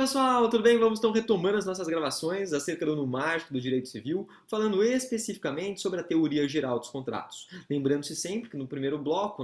pessoal, tudo bem? Vamos então retomando as nossas gravações acerca do ano mágico do direito civil, falando especificamente sobre a teoria geral dos contratos. Lembrando-se sempre que no primeiro bloco,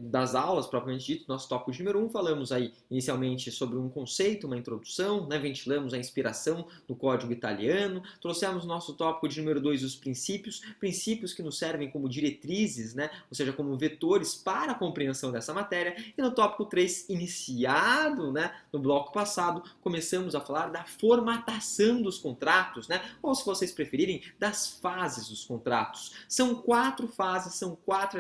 das aulas, propriamente dito, nosso tópico de número 1, falamos aí inicialmente sobre um conceito, uma introdução, ventilamos a inspiração no código italiano, trouxemos nosso tópico de número 2, os princípios que nos servem como diretrizes, ou seja, como vetores para a compreensão dessa matéria, e no tópico 3, iniciado no bloco passado, começamos a falar da formatação dos contratos, ou se vocês preferirem, das fases dos contratos. São 4 fases, são 4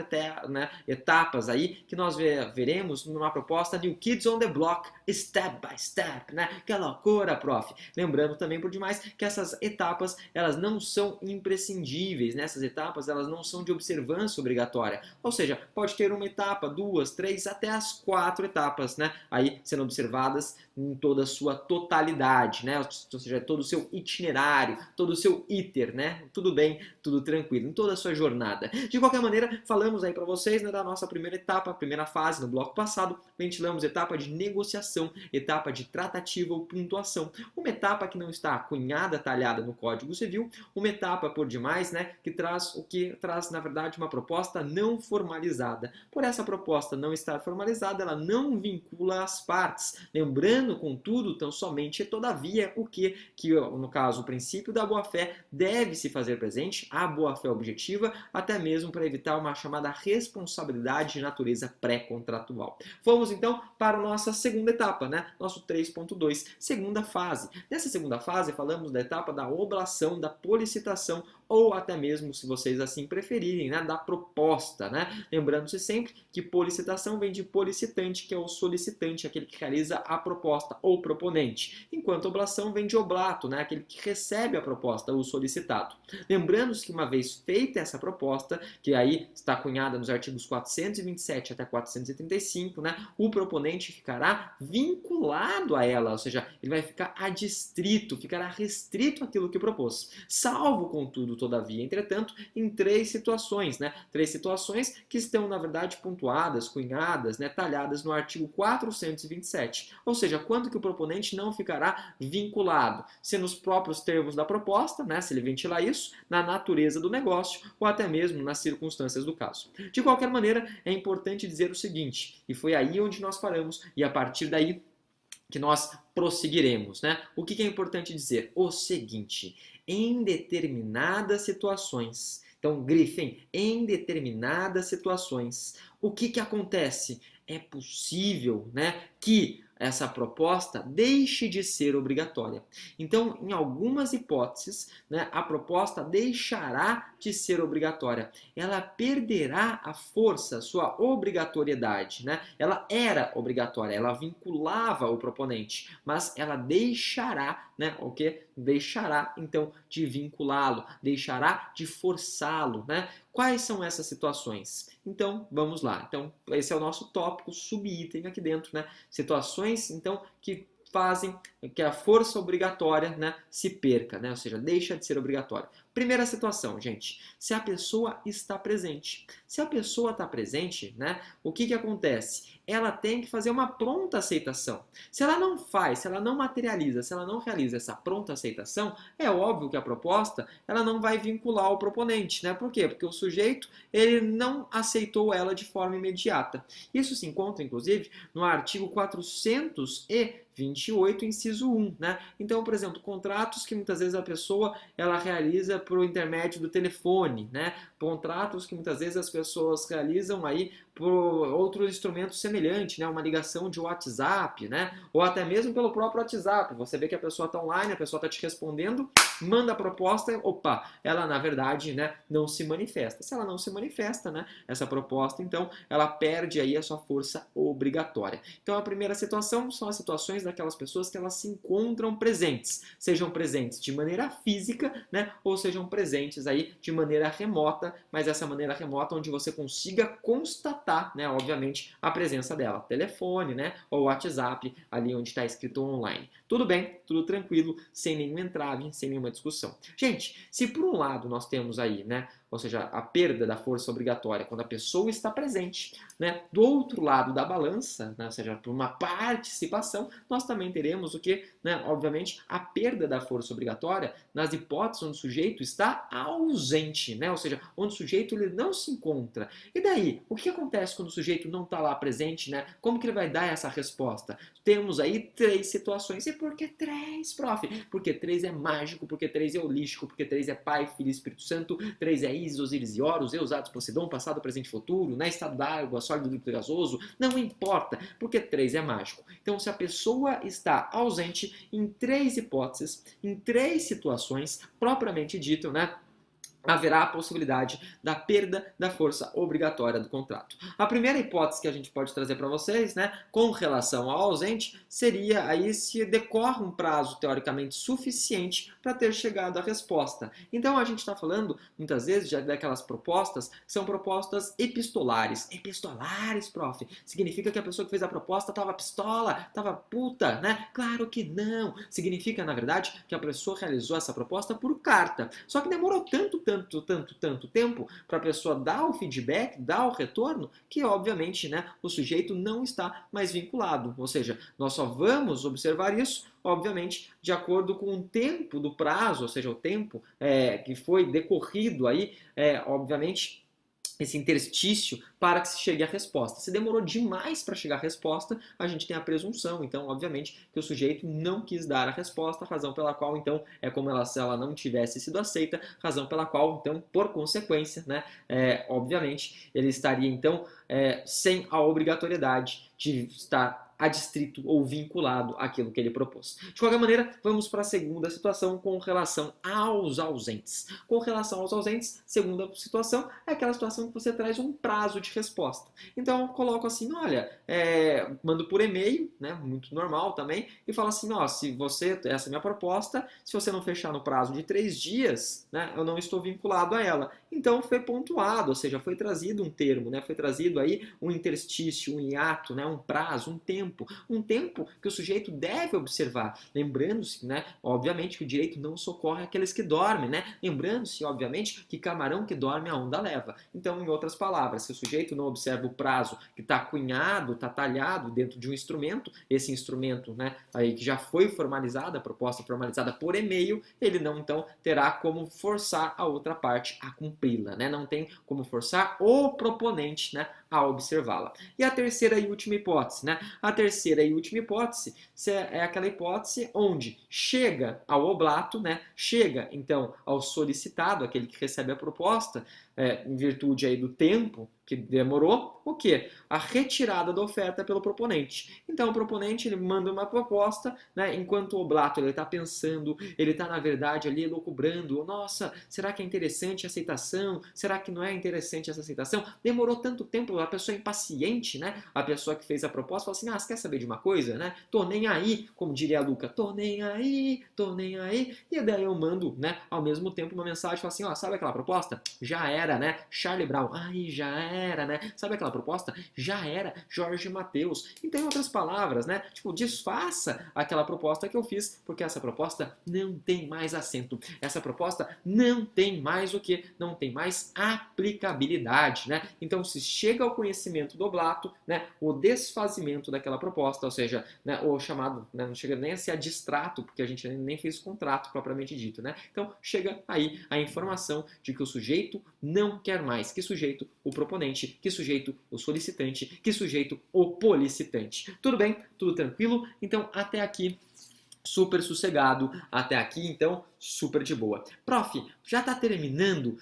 etapas aí que nós veremos numa proposta New Kids on the Block, step by step, Que loucura, prof! Lembrando também por demais que essas etapas, elas não são imprescindíveis, Essas etapas, elas não são de observância obrigatória, ou seja, pode ter uma etapa, 2, 3, até as 4 etapas, Aí sendo observadas em toda a sua totalidade, Ou seja, todo o seu itinerário, todo o seu iter, Tudo bem, tudo tranquilo, em toda a sua jornada. De qualquer maneira, falamos aí para vocês, da nossa primeira etapa, primeira fase no bloco passado, ventilamos etapa de negociação, etapa de tratativa ou pontuação. Uma etapa que não está cunhada, talhada no Código Civil, uma etapa, por demais, que traz, na verdade, uma proposta não formalizada. Por essa proposta não estar formalizada, ela não vincula as partes. Lembrando, contudo, tão somente e todavia, que no caso, o princípio da boa-fé deve se fazer presente, a boa-fé objetiva, até mesmo para evitar uma chamada responsabilidade de natureza pré-contratual. Vamos, então, para a nossa segunda etapa, Nosso 3.2, segunda fase. Nessa segunda fase, falamos da etapa da oblação, da policitação, ou até mesmo, se vocês assim preferirem, da proposta, Lembrando-se sempre que policitação vem de policitante, que é o solicitante, aquele que realiza a proposta, ou proponente, enquanto oblação vem de oblato, Aquele que recebe a proposta, o solicitado. Lembrando-se que uma vez feita essa proposta, que aí está cunhada nos artigos 427 até 435, o proponente ficará vinculado a ela, ou seja, ele vai ficar adstrito, ficará restrito àquilo que propôs, salvo, contudo, todavia, entretanto, em 3 situações, 3 situações que estão, na verdade, pontuadas, cunhadas, talhadas no artigo 427, ou seja, quando que o proponente não ficará vinculado, se nos próprios termos da proposta, se ele ventilar isso, na natureza do negócio, ou até mesmo nas circunstâncias do caso. De qualquer maneira, é importante dizer o seguinte, e foi aí onde nós paramos, e a partir daí que nós prosseguiremos, O que é importante dizer? O seguinte, em determinadas situações, então grifem, em determinadas situações, o que acontece? É possível, que essa proposta deixe de ser obrigatória. Então, em algumas hipóteses, a proposta deixará de ser obrigatória. Ela perderá a força, sua obrigatoriedade. Ela era obrigatória, ela vinculava o proponente, mas ela deixará, Deixará, então, de vinculá-lo, deixará de forçá-lo, Quais são essas situações? Então, vamos lá. Então, esse é o nosso tópico, subitem aqui dentro, Situações, então, que fazem que a força obrigatória se perca, ou seja, deixa de ser obrigatória. Primeira situação, gente, se a pessoa está presente. Se a pessoa está presente, o que acontece? Ela tem que fazer uma pronta aceitação. Se ela não faz, se ela não materializa, se ela não realiza essa pronta aceitação, é óbvio que a proposta ela não vai vincular o proponente, Por quê? Porque o sujeito ele não aceitou ela de forma imediata. Isso se encontra, inclusive, no artigo 428, inciso 1, Então, por exemplo, contratos que muitas vezes a pessoa ela realiza por intermédio do telefone, Contratos que muitas vezes as pessoas realizam aí por outro instrumento semelhante, Uma ligação de WhatsApp, Ou até mesmo pelo próprio WhatsApp. Você vê que a pessoa está online, a pessoa está te respondendo, manda a proposta, opa, ela na verdade, não se manifesta. Se ela não se manifesta, essa proposta, então, ela perde aí a sua força obrigatória. Então, a primeira situação são as situações daquelas pessoas que elas se encontram presentes, sejam presentes de maneira física, ou sejam presentes aí de maneira remota, mas essa maneira remota onde você consiga constatar, obviamente, a presença dela, telefone, ou WhatsApp, ali onde está escrito online. Tudo bem, tudo tranquilo, sem nenhum entrave, sem nenhuma discussão. Gente, se por um lado nós temos aí, ou seja, a perda da força obrigatória, quando a pessoa está presente, né? Do outro lado da balança, né? Ou seja, por uma participação, nós também teremos o que, né? Obviamente, a perda da força obrigatória nas hipóteses onde o sujeito está ausente, né? Ou seja, onde o sujeito ele não se encontra. E daí, o que acontece quando o sujeito não está lá presente, né? Como que ele vai dar essa resposta? Temos aí 3 situações. E por que 3, prof? Porque 3 é mágico, porque 3 é holístico, porque 3 é Pai, Filho e Espírito Santo, 3 é Isis, Osíris e Horus, Eus, Atos, Poseidon, passado, presente e futuro, né? Estado d'água, sólido, líquido e gasoso, não importa, porque 3 é mágico. Então, se a pessoa está ausente em 3 hipóteses, em 3 situações, propriamente dito, né? Haverá a possibilidade da perda da força obrigatória do contrato. A primeira hipótese que a gente pode trazer para vocês, né, com relação ao ausente, seria aí se decorre um prazo teoricamente suficiente para ter chegado à resposta. Então a gente está falando, muitas vezes, já daquelas propostas que são propostas epistolares. Epistolares, prof, significa que a pessoa que fez a proposta estava pistola, estava puta, né? Claro que não. Significa, na verdade, que a pessoa realizou essa proposta por carta. Só que demorou tanto tempo para a pessoa dar o feedback, dar o retorno, que obviamente, né, o sujeito não está mais vinculado. Ou seja, nós só vamos observar isso, obviamente, de acordo com o tempo do prazo, ou seja, o tempo que foi decorrido aí, obviamente, esse interstício para que se chegue à resposta. Se demorou demais para chegar à resposta, a gente tem a presunção, então, obviamente, que o sujeito não quis dar a resposta, razão pela qual, então, é como se ela não tivesse sido aceita, razão pela qual, então, por consequência, né, obviamente, ele estaria, então, sem a obrigatoriedade de estar adstrito ou vinculado àquilo que ele propôs. De qualquer maneira, vamos para a segunda situação com relação aos ausentes. Com relação aos ausentes, segunda situação é aquela situação que você traz um prazo de resposta. Então, eu coloco assim, olha, mando por e-mail, né, muito normal também, e falo assim, ó, se você, essa é a minha proposta, se você não fechar no prazo de 3 dias, né, eu não estou vinculado a ela. Então, foi pontuado, ou seja, foi trazido um termo, né, foi trazido aí um interstício, um hiato, né, um prazo, um tempo que o sujeito deve observar, lembrando-se, né, obviamente, que o direito não socorre aqueles que dormem, né, lembrando-se, obviamente, que camarão que dorme a onda leva. Então, em outras palavras, se o sujeito não observa o prazo que está cunhado, está talhado dentro de um instrumento, esse instrumento, né, aí que já foi formalizado, a proposta formalizada por e-mail, ele não, então, terá como forçar a outra parte a cumpri-la, né, não tem como forçar o proponente, né, a observá-la. E a terceira e última hipótese, né? A terceira e última hipótese é aquela hipótese onde chega ao oblato, né? Chega, então, ao solicitado, aquele que recebe a proposta, em virtude aí do tempo que demorou, o quê? A retirada da oferta pelo proponente. Então, o proponente ele manda uma proposta, né? Enquanto o oblato ele está pensando, ele está, na verdade, ali elucubrando, nossa, será que é interessante a aceitação? Será que não é interessante essa aceitação? Demorou tanto tempo, a pessoa impaciente, né? A pessoa que fez a proposta fala assim, ah, você quer saber de uma coisa, né? Tô nem aí, como diria a Luca, tô nem aí. E daí eu mando, né, ao mesmo tempo uma mensagem, falo assim, ó, sabe aquela proposta? Já era, né? Charlie Brown, aí já era, né? Sabe aquela proposta? Já era, Jorge Mateus. Então, em outras palavras, né? Tipo, desfaça aquela proposta que eu fiz, porque essa proposta não tem mais assento. Essa proposta não tem mais o que? Não tem mais aplicabilidade, né? Então, se chega ao conhecimento do oblato, né, o desfazimento daquela proposta, ou seja, né, o chamado, né, não chega nem a ser distrato, porque a gente nem fez contrato propriamente dito, né? Então, chega aí a informação de que o sujeito não quer mais. Que sujeito? O proponente. Que sujeito? O solicitante. Que sujeito? O policitante. Tudo bem? Tudo tranquilo? Então, até aqui, super sossegado. Até aqui, então, super de boa. Prof, já está terminando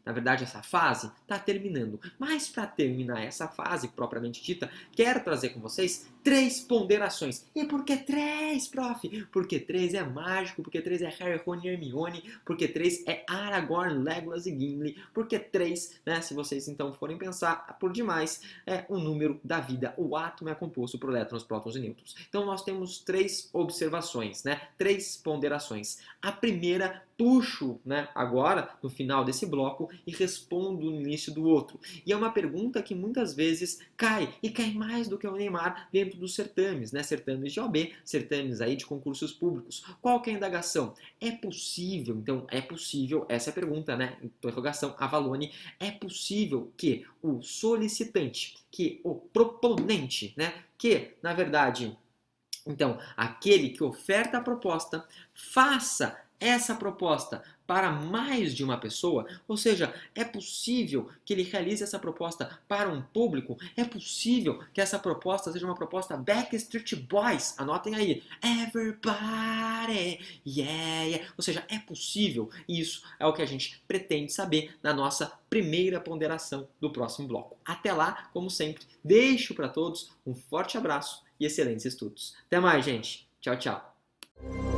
na verdade, essa fase? Está terminando. Mas para terminar essa fase, propriamente dita, quero trazer com vocês 3 ponderações. E por que 3, prof? Porque 3 é mágico, porque 3 é Harry, Ron e Hermione, porque 3 é Aragorn, Legolas e Gimli, porque 3, né, se vocês então forem pensar por demais, é o número da vida. O átomo é composto por elétrons, prótons e nêutrons. Então nós temos 3 observações, né? 3 ponderações. A primeira, puxo, né, agora, no final desse bloco, e respondo no início do outro. E é uma pergunta que muitas vezes cai, e cai mais do que o Neymar dentro dos certames, né? Certames de OAB, certames aí de concursos públicos. Qual que é a indagação? É possível, então, é possível, essa é a pergunta, né? Interrogação, Avalone, é possível que o solicitante, que o proponente, né? Que, na verdade, então, aquele que oferta a proposta, faça essa proposta para mais de uma pessoa, ou seja, é possível que ele realize essa proposta para um público, é possível que essa proposta seja uma proposta Backstreet Boys, anotem aí, everybody, yeah, yeah, ou seja, é possível, e isso é o que a gente pretende saber na nossa primeira ponderação do próximo bloco. Até lá, como sempre, deixo para todos um forte abraço e excelentes estudos. Até mais, gente. Tchau, tchau.